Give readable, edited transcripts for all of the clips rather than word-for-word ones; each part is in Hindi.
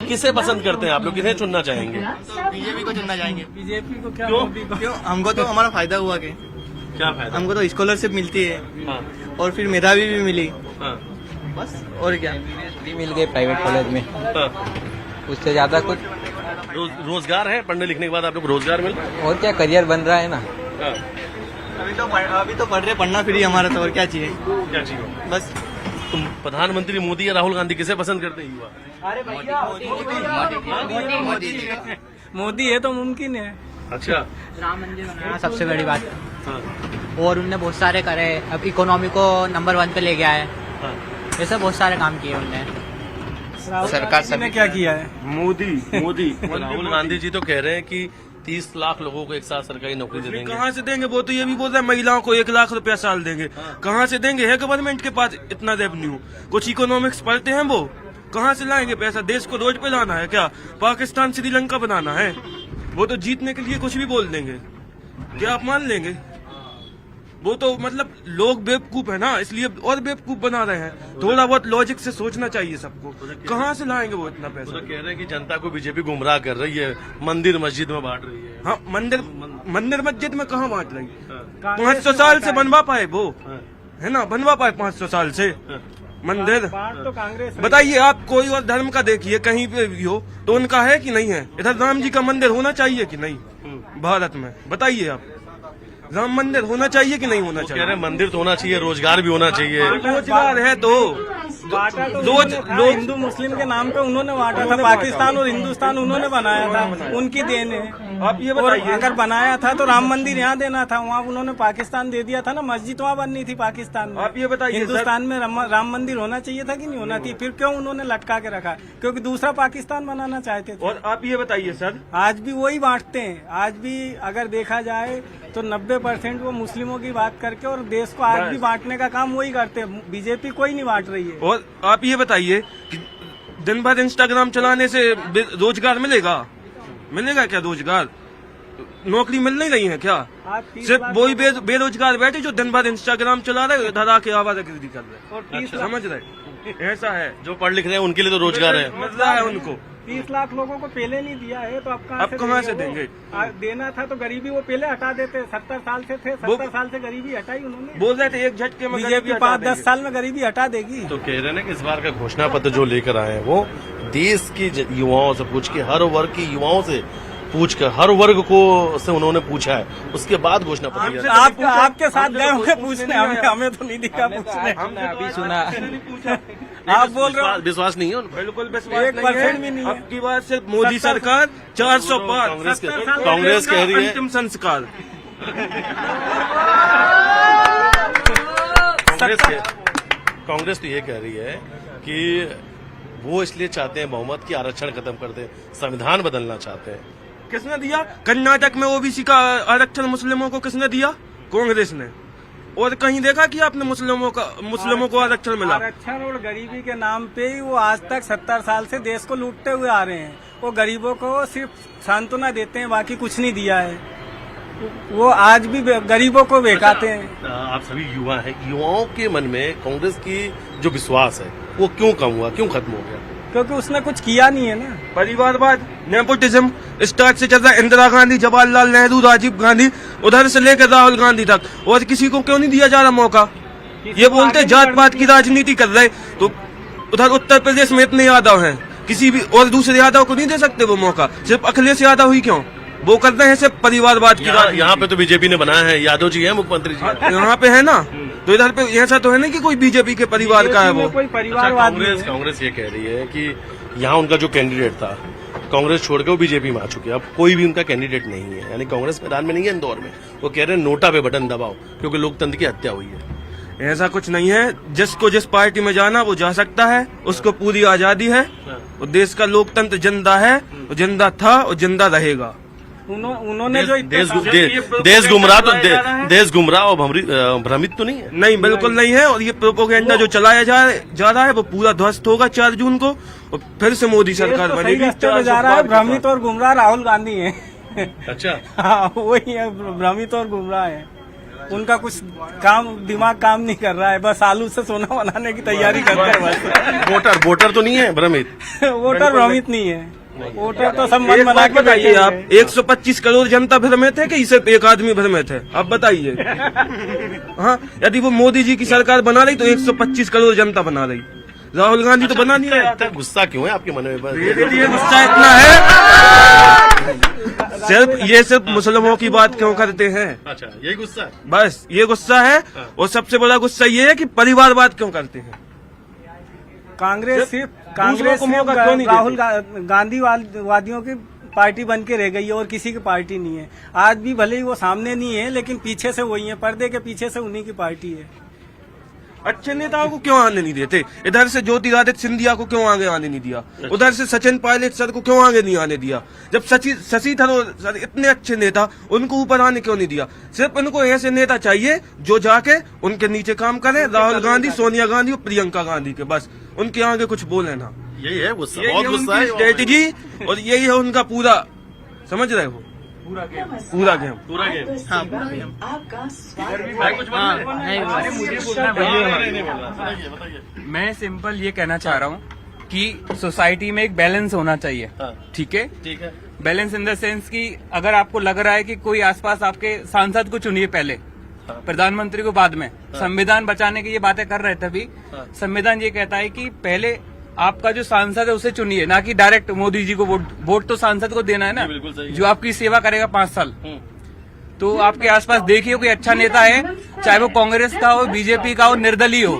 किसे पसंद करते हैं आप लोग, किसे चुनना चाहेंगे? बीजेपी को चुनना चाहेंगे। बीजेपी को क्या, क्यों? मोदी को? क्यों? हमको तो हमारा फायदा हुआ कि क्या फायदा? हमको तो स्कॉलरशिप मिलती है हाँ, और फिर मेधावी भी मिली, हाँ, बस और क्या। भी मिल गए प्राइवेट कॉलेज में, हाँ। उससे ज्यादा कुछ रोजगार है, पढ़ने लिखने के बाद आप लोग को रोजगार मिल रहा है? और क्या, करियर बन रहा है ना। हाँ, अभी तो पढ़ रहे, पढ़ना फ्री हमारा, तो और क्या चाहिए। क्या चाहिए? बस तुम प्रधानमंत्री मोदी या राहुल गांधी किसे पसंद करते हैं युवा? मोदी है तो मुमकिन है। अच्छा, राम मंदिर बनाया सबसे बड़ी बात, हाँ, और उनने बहुत सारे करे, अब इकोनॉमी को नंबर 1 पे ले गया है, हाँ। ऐसे बहुत सारे काम किए उनने। सरकार ने क्या किया है? मोदी राहुल गांधी जी तो कह रहे हैं कि 30 लाख लोगों को एक साथ सरकारी नौकरी दे देंगे। कहाँ से देंगे? वो तो ये भी बोल रहे हैं महिलाओं को 1 लाख रुपया साल देंगे। कहाँ से देंगे? है गवर्नमेंट के पास इतना रेवेन्यू? कुछ इकोनॉमिक्स पढ़ते हैं वो? कहाँ से लाएंगे पैसा? देश को रोड पे लाना है क्या? पाकिस्तान श्रीलंका बनाना है? वो तो जीतने के लिए कुछ भी बोल देंगे, क्या आप मान लेंगे? वो तो मतलब लोग बेवकूफ है ना, इसलिए और बेवकूफ बना रहे हैं। थोड़ा बहुत लॉजिक से सोचना चाहिए सबको। कहाँ से लाएंगे वो इतना वो पैसा? तो कह रहे हैं कि जनता को बीजेपी गुमराह कर रही है, मंदिर मस्जिद में बांट रही है। हाँ, मंदिर मस्जिद में कहाँ बांट रही? 500 साल से बनवा पाए वो, है ना, बनवा पाए 500 साल से मंदिर। बात तो कांग्रेस है। बताइए आप, कोई और धर्म का देखिए कहीं पे भी हो तो उनका है कि नहीं है? इधर राम जी का मंदिर होना चाहिए कि नहीं भारत में? बताइए आप, राम मंदिर होना चाहिए कि नहीं होना कह चाहिए? रहे हैं मंदिर तो होना चाहिए, रोजगार भी होना चाहिए। रोजगार है तो बांटा तो रोज लोग हिंदू मुस्लिम के नाम पे उन्होंने बांटा था। पाकिस्तान और हिंदुस्तान उन्होंने बनाया था, उनकी देन है। आप ये और बताइए, अगर बनाया था तो राम मंदिर यहाँ देना था, वहाँ उन्होंने पाकिस्तान दे दिया था ना। मस्जिद वहाँ बननी थी पाकिस्तान में। आप ये बताइए हिंदुस्तान में राम मंदिर होना चाहिए था कि नहीं होना चाहिए? फिर क्यों उन्होंने लटका के रखा? क्योंकि दूसरा पाकिस्तान बनाना चाहते थे। और आप ये बताइए सर, आज भी वही बांटते हैं। आज भी अगर देखा जाए तो 90% वो मुस्लिमों की बात करके और देश को आज भी बांटने का काम वही करते हैं। बीजेपी कोई नहीं बांट रही है। और आप ये बताइए कि दिन भर इंस्टाग्राम चलाने से रोजगार मिलेगा? मिलेगा क्या रोजगार? नौकरी मिल नहीं रही है क्या? आज 30 सिर्फ लाख वही बेरोजगार बैठे जो दिन भर इंस्टाग्राम चला रहे, इधर आके आवाजाही कर रहे। और 30 लाख समझ रहे? ऐसा है, जो पढ़ लिख रहे हैं उनके लिए तो रोजगार है। मिल रहा है उनको। 30 लाख लोगोों को पहले नहीं दिया है तो अब अब कहाँ से देंगे? देना था तो गरीबी वो पहले हटा देते। 70 साल से थे, 70 साल से गरीबी हटाई उन्होंने। बोल रहे थे एक झटके में बीजेपी गरीबी हटा 5-10 साल में गरीबी हटा देगी। तो कह रहे हैं ना कि इस बार का घोषणा पत्र जो लेकर आए हैं वो देश की युवाओं से पूछ के, हर वर्ग की युवाओं से पूछ कर, हर वर्ग को से उन्होंने पूछा है, उसके बाद घोषणा पत्र दिया। आपके साथ गए होंगे पूछने, हमें तो नहीं दिखा पूछने। हमने अभी सुना। आप बोल रहे हो विश्वास नहीं है उनको। बिल्कुल विश्वास 1% भी नहीं है। अब की बात से मोदी सरकार 400 पार, कांग्रेस कह रही है, अंतिम संस्कार। कांग्रेस तो ये कह रही है कि वो इसलिए चाहते हैं बहुमत की आरक्षण खत्म कर दे, संविधान बदलना चाहते हैं। किसने दिया? कर्नाटक में ओबीसी का आरक्षण मुस्लिमों को किसने दिया? कांग्रेस ने। और कहीं देखा कि आपने मुस्लिमों को आरक्षण मिला? आरक्षण और गरीबी के नाम पे ही वो आज तक 70 साल से देश को लूटते हुए आ रहे हैं। वो गरीबों को सिर्फ सांत्वना देते हैं, बाकी कुछ नहीं दिया है। वो आज भी गरीबों को बेकाते हैं। आप सभी युवा हैं, युवाओं के मन में कांग्रेस की जो विश्वास है वो क्यों कम हुआ, क्यों खत्म हो गया? क्योंकि उसने कुछ किया नहीं है ना। परिवारवाद, नेपोटिज्म स्टार्ट से चल रहा है। इंदिरा गांधी, जवाहरलाल नेहरू, राजीव गांधी, उधर से लेकर राहुल गांधी तक, और किसी को क्यों नहीं दिया जा रहा मौका? ये बोलते जात पात की राजनीति कर रहे, तो उधर उत्तर प्रदेश में इतने यादव हैं, किसी भी और दूसरे यादव को नहीं दे सकते वो मौका? सिर्फ अखिलेश यादव ही क्यों? वो करते हैं सिर्फ परिवारवाद की राजनीति। यहाँ पे तो बीजेपी ने बनाया है, यादव जी हैं मुख्यमंत्री जी। यहाँ पे है ना, तो इधर पे ऐसा तो है ना कि कोई बीजेपी के परिवार का है वो। कोई परिवारवाद नहीं है। कांग्रेस ये कह रही है कि यहाँ उनका जो कैंडिडेट था, कांग्रेस छोड़ के वो बीजेपी में आ चुके हैं, अब कोई भी उनका कैंडिडेट नहीं है, यानी कांग्रेस मैदान में नहीं है इंदौर में। वो कह रहे हैं नोटा पे बटन दबाओ क्योंकि लोकतंत्र की हत्या हुई है। ऐसा कुछ नहीं है, जिसको जिस पार्टी में जाना वो जा सकता है, उसको पूरी आजादी है। और देश का लोकतंत्र जिंदा है, जिंदा था और जिंदा रहेगा। उन्होंने जो देश गुमराह तो देश गुमराह और भ्रमित तो नहीं है? नहीं, बिल्कुल नहीं है। और ये प्रोपोगेंडा जो चलाया जा रहा है वो पूरा ध्वस्त होगा 4 जून को, और फिर से मोदी सरकार बनेगी। रास्ते पे जा रहा है। भ्रमित और गुमराह राहुल गांधी है। अच्छा, हाँ, वही है, भ्रमित और गुमराह है। उनका कुछ दिमाग काम नहीं कर रहा है, बस आलू से सोना बनाने की तैयारी करते हैं बस। वोटर तो नहीं है भ्रमित? वोटर भ्रमित नहीं है, वोटर तो सब मन एक बना बात के बताइए बैठे आप, हैं। 125 करोड़ जनता भ्रमित है कि सिर्फ एक आदमी भ्रमित है? आप बताइए। हाँ, यदि वो मोदी जी की सरकार बना रही तो 125 करोड़ जनता बना रही। राहुल गांधी तो बना नहीं रहा। इतना गुस्सा क्यों है आपके मन में? बस ये गुस्सा इतना है, सिर्फ मुसलमानों की बात क्यों करते हैं? अच्छा, यही गुस्सा है? बस ये गुस्सा है। और सबसे बड़ा गुस्सा ये है कि परिवारवाद क्यों करते हैं? कांग्रेस सिर्फ दूसरों को मौका क्यों नहीं राहुल गांधी वादियों की पार्टी बन के रह गई है और किसी की पार्टी नहीं है। आज भी भले ही वो सामने नहीं है, लेकिन पीछे से वही है, पर्दे के पीछे से उन्हीं की पार्टी है। अच्छे नेताओं को क्यों आने नहीं देते? इधर से ज्योतिरादित्य सिंधिया को क्यों आगे आने नहीं दिया? उधर से सचिन पायलट सर को क्यों आगे नहीं आने दिया? जब शशि थरूर सर इतने अच्छे नेता, उनको ऊपर आने क्यों नहीं दिया? सिर्फ उनको ऐसे नेता चाहिए जो जाके उनके नीचे काम करे। राहुल गांधी, सोनिया गांधी और प्रियंका गांधी के, बस उनके आगे कुछ बोले ना। यही है गुस्सा, यही बहुत है गुस्सा उनकी है। स्ट्रेटेजी और यही है उनका पूरा, समझ रहे हो, पूरा गेम। पूरा गेम। मैं सिंपल ये कहना चाह रहा हूँ कि सोसाइटी में एक बैलेंस होना चाहिए। ठीक है, ठीक है। बैलेंस इन द सेंस कि अगर आपको लग रहा है कि कोई आसपास आपके सांसद को चुनिए पहले, प्रधानमंत्री को बाद में। संविधान बचाने की ये बातें कर रहे थे अभी। संविधान ये कहता है कि पहले आपका जो सांसद है उसे चुनिए, ना कि डायरेक्ट मोदी जी को वोट तो सांसद को देना है ना, बिल्कुल सही है। जो आपकी सेवा करेगा 5 साल। तो आपके आसपास देखिए कोई अच्छा नेता है, चाहे वो कांग्रेस का हो, बीजेपी का हो, निर्दलीय हो,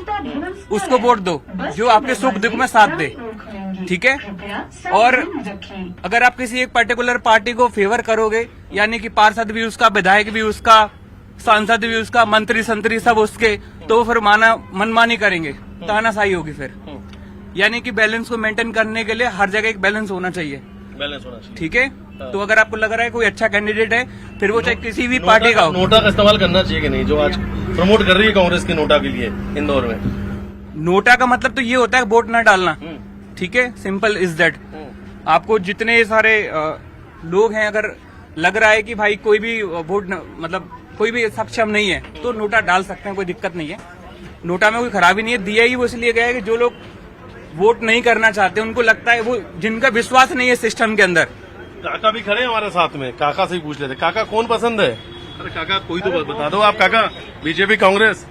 उसको वोट दो, जो आपके सुख दुख में साथ दे। ठीक है। और अगर आप किसी एक पर्टिकुलर पार्टी को फेवर करोगे, यानी कि पार्षद भी उसका, विधायक भी उसका, सांसद भी उसका, मंत्री संतरी सब उसके, तो फिर मनमानी करेंगे, तानाशाही होगी फिर। यानी कि बैलेंस को मेंटेन करने के लिए हर जगह एक बैलेंस होना चाहिए। बैलेंस होना चाहिए। ठीक है। तो अगर आपको लग रहा है कोई अच्छा कैंडिडेट है, फिर वो चाहे किसी भी पार्टी का हो। नोटा का इस्तेमाल करना चाहिए कि नहीं, जो आज प्रमोट कर रही है कांग्रेस की नोटा के लिए इंदौर में? नोटा का मतलब तो ये होता है वोट न डालना। ठीक है, सिंपल इज दैट। आपको जितने सारे लोग हैं, अगर लग रहा है कि भाई कोई भी वोट मतलब कोई भी सक्षम नहीं है, तो नोटा डाल सकते हैं, कोई दिक्कत नहीं है। नोटा में कोई खराबी नहीं है। दिया ही वो इसलिए गया है कि जो लोग वोट नहीं करना चाहते, उनको लगता है, वो जिनका विश्वास नहीं है सिस्टम के अंदर। काका भी खड़े हैं हमारे साथ में, काका से ही पूछ लेते। काका कौन पसंद है? अरे काका कोई तो बता दो आप। काका बीजेपी कांग्रेस?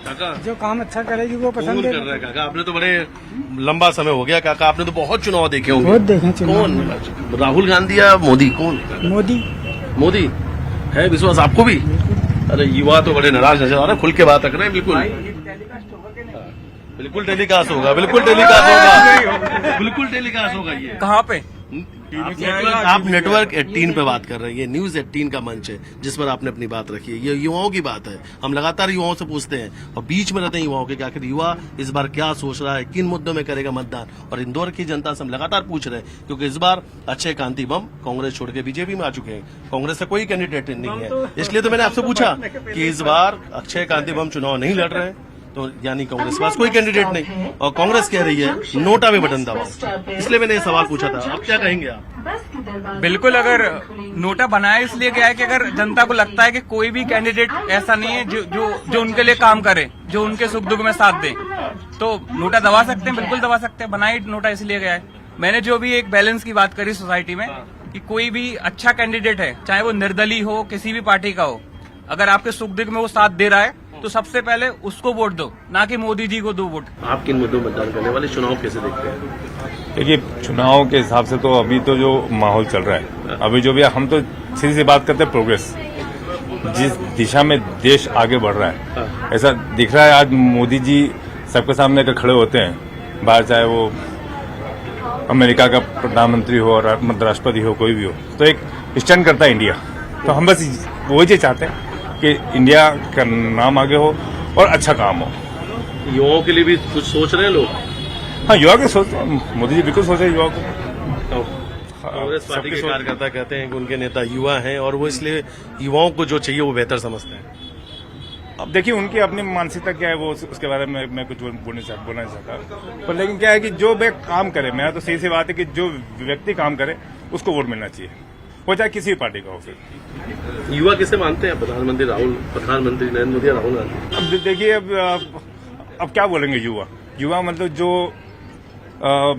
काका जो काम अच्छा करेगी वो कौन कर रहा है? काका आपने तो बड़े लंबा समय हो गया काका, आपने तो बहुत चुनाव देखे होंगे। बहुत देखे चुनाव। कौन, राहुल गांधी या मोदी? कौन? मोदी। मोदी है विश्वास आपको भी? अरे युवा तो बड़े नाराज नजर आ रहे हैं, खुल के बात रख रहे हैं। बिल्कुल टेलीकास्ट होगा, बिल्कुल टेलीकास्ट होगा, बिल्कुल टेलीकास्ट होगा। ये कहाँ पे? आप नेटवर्क 18 पे बात कर रहे हैं, ये न्यूज 18 का मंच है जिस पर आपने अपनी बात रखी है। ये युवाओं की बात है, हम लगातार युवाओं से पूछते हैं और बीच में रहते हैं युवाओं के कि आखिर युवा इस बार क्या सोच रहा है, किन मुद्दों में करेगा मतदान। और इंदौर की जनता से हम लगातार पूछ रहे हैं, क्योंकि इस बार अक्षय कांति बम कांग्रेस छोड़ के बीजेपी में आ चुके हैं, कांग्रेस से कोई कैंडिडेट नहीं है। इसलिए तो मैंने आपसे पूछा कि इस बार अक्षय कांति बम चुनाव नहीं लड़ रहे हैं, तो यानी कांग्रेस के पास कोई कैंडिडेट नहीं, और कांग्रेस कह रही है नोटा पे बटन दबाओ। इसलिए मैंने ये सवाल पूछा था, आप क्या कहेंगे आप? बिल्कुल, अगर नोटा बनाया इसलिए गया है कि अगर जनता को लगता है कि कोई भी कैंडिडेट ऐसा नहीं है जो उनके लिए काम करे, जो उनके सुख दुख में साथ दे, तो नोटा दबा सकते हैं, बिल्कुल दबा सकते हैं। बनाया नोटा इसलिए गया है। मैंने जो भी एक बैलेंस की बात करी सोसाइटी में, कि कोई भी अच्छा कैंडिडेट है, चाहे वो निर्दलीय हो, किसी भी पार्टी का हो, अगर आपके सुख दुख में वो साथ दे रहा है, तो सबसे पहले उसको वोट दो, ना कि मोदी जी को दो वोट। आप किन मुद्दों में मतदान करने वाले, चुनाव कैसे देखते हैं? देखिए, चुनाव के हिसाब से तो अभी तो जो माहौल चल रहा है, अभी जो भी हम तो सीधी सी बात करते हैं, प्रोग्रेस जिस दिशा में देश आगे बढ़ रहा है, ऐसा दिख रहा है। आज मोदी जी सबके सामने अगर खड़े होते हैं बाहर, चाहे वो अमेरिका का प्रधानमंत्री हो और राष्ट्रपति हो, कोई भी हो, तो एक स्टैंड करता है इंडिया। तो हम बस वही चीज चाहते हैं कि इंडिया का नाम आगे हो और अच्छा काम हो। युवाओं के लिए भी कुछ सोच रहे हैं लोग? हाँ, युवा के सोच, मोदी जी बिल्कुल सोच रहे हैं युवा को। कांग्रेस पार्टी के कार्यकर्ता कहते हैं कि उनके नेता युवा हैं और वो इसलिए युवाओं को जो चाहिए वो बेहतर समझते हैं। अब देखिए, उनकी अपनी मानसिकता क्या है, वो उसके बारे में मैं कुछ बोलना नहीं चाहता। पर लेकिन क्या है कि जो वे काम करे, मेरा तो सही सी बात है कि जो व्यक्ति काम करे उसको वोट मिलना चाहिए। वो चाहे किसी भी पार्टी का हो फिर। युवा किसे मानते हैं प्रधानमंत्री नरेंद्र मोदी या राहुल गांधी? अब देखिए अब क्या बोलेंगे युवा मतलब जो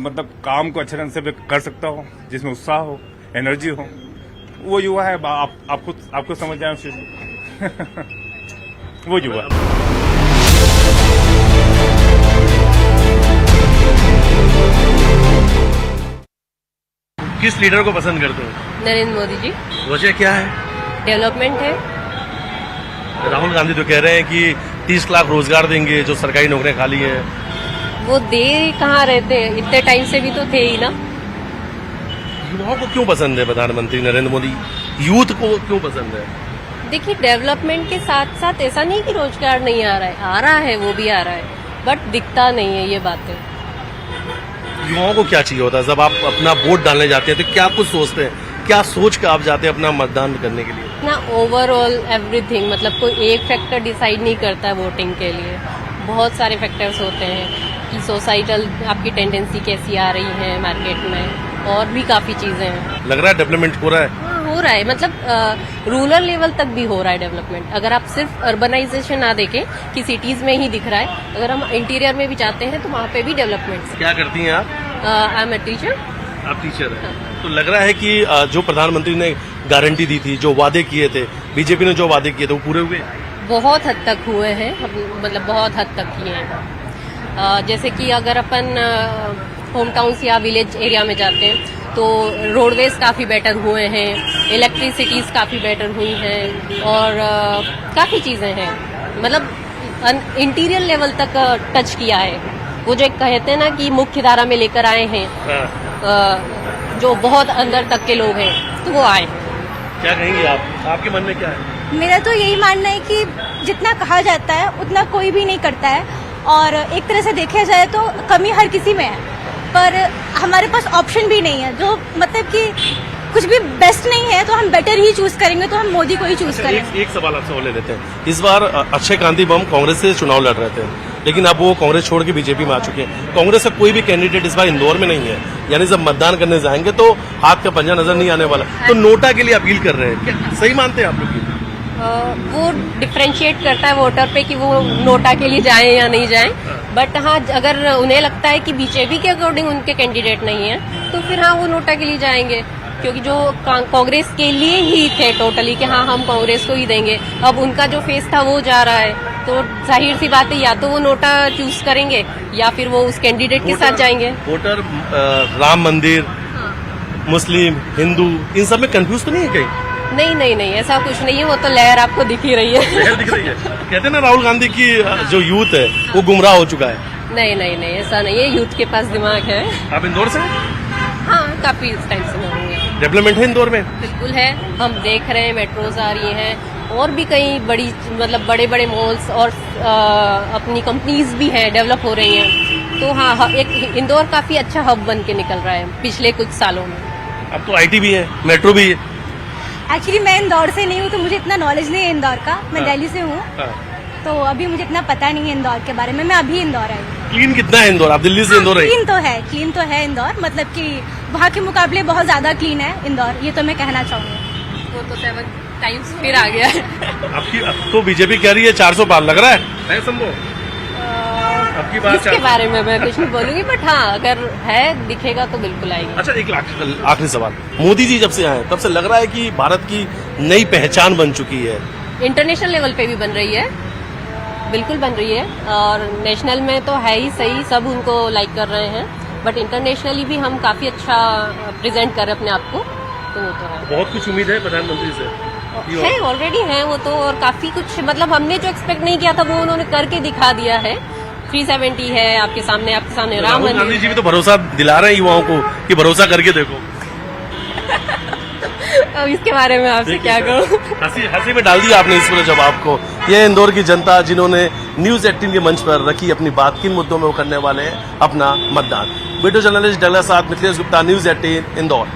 मतलब काम को अच्छे ढंग से कर सकता हो, जिसमें उत्साह हो, एनर्जी हो, वो युवा है। आपको समझ जाए उस वो युवा। किस लीडर को पसंद करते हैं? नरेंद्र मोदी जी। वजह क्या है? डेवलपमेंट है। राहुल गांधी तो कह रहे हैं कि 30 लाख रोजगार देंगे जो सरकारी नौकरियां खाली हैं। वो दे कहाँ रहते हैं, इतने टाइम से भी तो थे ही ना। युवाओं को क्यों पसंद है प्रधानमंत्री नरेंद्र मोदी? यूथ को क्यों पसंद है? देखिए, डेवलपमेंट के साथ साथ ऐसा नहीं कि रोजगार नहीं आ रहा है, वो भी आ रहा है, बट दिखता नहीं है ये बातें। युवाओं को क्या चाहिए होता है जब आप अपना वोट डालने जाते हैं तो क्या कुछ सोचते हैं, क्या सोच कर आप जाते हैं अपना मतदान करने के लिए? ना ओवरऑल एवरीथिंग, मतलब कोई एक फैक्टर डिसाइड नहीं करता है वोटिंग के लिए। बहुत सारे फैक्टर्स होते हैं कि सोसाइटल आपकी टेंडेंसी कैसी आ रही है मार्केट में, और भी काफी चीजें हैं। लग रहा है डेवलपमेंट हो रहा है? हाँ, हो रहा है, मतलब रूरल लेवल तक भी हो रहा है डेवलपमेंट। अगर आप सिर्फ अर्बनाइजेशन ना देखें कि सिटीज में ही दिख रहा है, अगर हम इंटीरियर में भी जाते हैं तो वहाँ पे भी डेवलपमेंट। क्या करती हैं आप? I am a teacher. आप टीचर हैं। तो लग रहा है कि जो प्रधानमंत्री ने गारंटी दी थी, जो वादे किए थे, बीजेपी ने जो वादे किए थे, वो पूरे हुए? बहुत हद तक हुए हैं, मतलब बहुत हद तक किए हैं। जैसे कि अगर अपन होम टाउन्स या विलेज एरिया में जाते हैं तो रोडवेज काफ़ी बेटर हुए हैं, इलेक्ट्रिसिटीज़ काफ़ी बेटर हुई हैं, और काफ़ी चीज़ें हैं, मतलब इंटीरियर लेवल तक टच किया है। वो जो एक कहते हैं ना कि मुख्य धारा में लेकर आए हैं, जो बहुत अंदर तक के लोग हैं, तो वो आए हैं। क्या कहेंगे आप? आपके मन में क्या है? मेरा तो यही मानना है कि जितना कहा जाता है उतना कोई भी नहीं करता है, और एक तरह से देखा जाए तो कमी हर किसी में है, पर हमारे पास ऑप्शन भी नहीं है। जो मतलब कि कुछ भी बेस्ट नहीं है तो हम बेटर ही चूज करेंगे, तो हम मोदी को ही चूज करेंगे। एक सवाल आपसे और ले लेते हैं। इस बार अक्षय कांति बम कांग्रेस से चुनाव लड़ रहे थे, लेकिन अब वो कांग्रेस छोड़ के बीजेपी में आ चुके हैं। कांग्रेस का कोई भी कैंडिडेट इस बार इंदौर में नहीं है, यानी जब मतदान करने जाएंगे तो हाथ का पंजा नजर नहीं आने वाला। तो नोटा के लिए अपील कर रहे हैं, क्या सही मानते हैं आप लोग? वो डिफ्रेंशिएट करता है वोटर पे कि वो नोटा के लिए जाएं या नहीं जाएं, बट हाँ, अगर उन्हें लगता है कि बीजेपी के अकॉर्डिंग उनके कैंडिडेट नहीं है तो फिर हाँ, वो नोटा के लिए जाएंगे, क्योंकि जो कांग्रेस के लिए ही थे टोटली कि हाँ हम कांग्रेस को ही देंगे। अब उनका जो फेस था वो जा रहा है, तो जाहिर सी बात है या तो वो नोटा चूज करेंगे या फिर वो उस कैंडिडेट के साथ जाएंगे। वोटर राम मंदिर, मुस्लिम, हिंदू, इन सब में कंफ्यूज तो नहीं है कहीं? नहीं, ऐसा कुछ नहीं है, वो तो लहर आपको दिख ही रही है। लहर दिख रही है। कहते हैं ना राहुल गांधी की जो यूथ है वो गुमराह हो चुका है। नहीं, ऐसा नहीं है, यूथ के पास दिमाग है। आप इंदौर से? हाँ, काफी टाइम से मैं हूँ। डेवलपमेंट है इंदौर में? बिल्कुल है, हम देख रहे हैं मेट्रोज आ रही हैं, और भी कई बड़ी मतलब बड़े मॉल्स और अपनी कंपनीज भी हैं, डेवलप हो रही हैं। तो हाँ, एक इंदौर काफी अच्छा हब बन के निकल रहा है पिछले कुछ सालों में। अब तो आईटी भी है, मेट्रो भी है। एक्चुअली मैं इंदौर से नहीं हूँ तो मुझे इतना नॉलेज नहीं है इंदौर का। मैं दिल्ली से हूँ, तो अभी मुझे इतना पता नहीं है इंदौर के बारे में। मैं अभी इंदौर आई हूँ। क्लीन कितना है इंदौर? आप दिल्ली से इंदौर आई? क्लीन तो है इंदौर, मतलब कि वहाँ के मुकाबले बहुत ज्यादा क्लीन है इंदौर, ये तो मैं कहना चाहूँगी। वो तो 7 टाइम्स फिर आ गया है। आपकी अब तो बीजेपी कह रही है 400 पार, लग रहा है संभव? आपकी बात इसके बारे में मैं कुछ नहीं बोलूंगी, बट हाँ, अगर है दिखेगा तो बिल्कुल आएगी। अच्छा, एक आखिरी सवाल। मोदी जी जब से आए तब से लग रहा है कि भारत की नई पहचान बन चुकी है। इंटरनेशनल लेवल पे भी बन रही है, बिल्कुल बन रही है, और नेशनल में तो है ही सही, सब उनको लाइक कर रहे हैं, बट इंटरनेशनली भी हम काफी अच्छा प्रेजेंट कर रहे हैं अपने आप को, तो वो तो है। बहुत कुछ उम्मीद है प्रधानमंत्री से? है, ऑलरेडी है वो तो, और काफी कुछ, मतलब हमने जो एक्सपेक्ट नहीं किया था वो उन्होंने करके दिखा दिया है। 370 है आपके सामने राम मंदिर। गांधी जी भी तो भरोसा दिला रहे हैं युवाओं को कि भरोसा करके देखो। अब इसके बारे में आपसे क्या कहूँ? हंसी में डाल दिया आपने इस पूरे जवाब को। ये इंदौर की जनता जिन्होंने न्यूज 18 के मंच पर रखी अपनी बात, किन मुद्दों में वो करने वाले हैं अपना मतदान। वीडियो जर्नलिस्ट डगलस साथ मिथिलेश गुप्ता, न्यूज 18 इंदौर।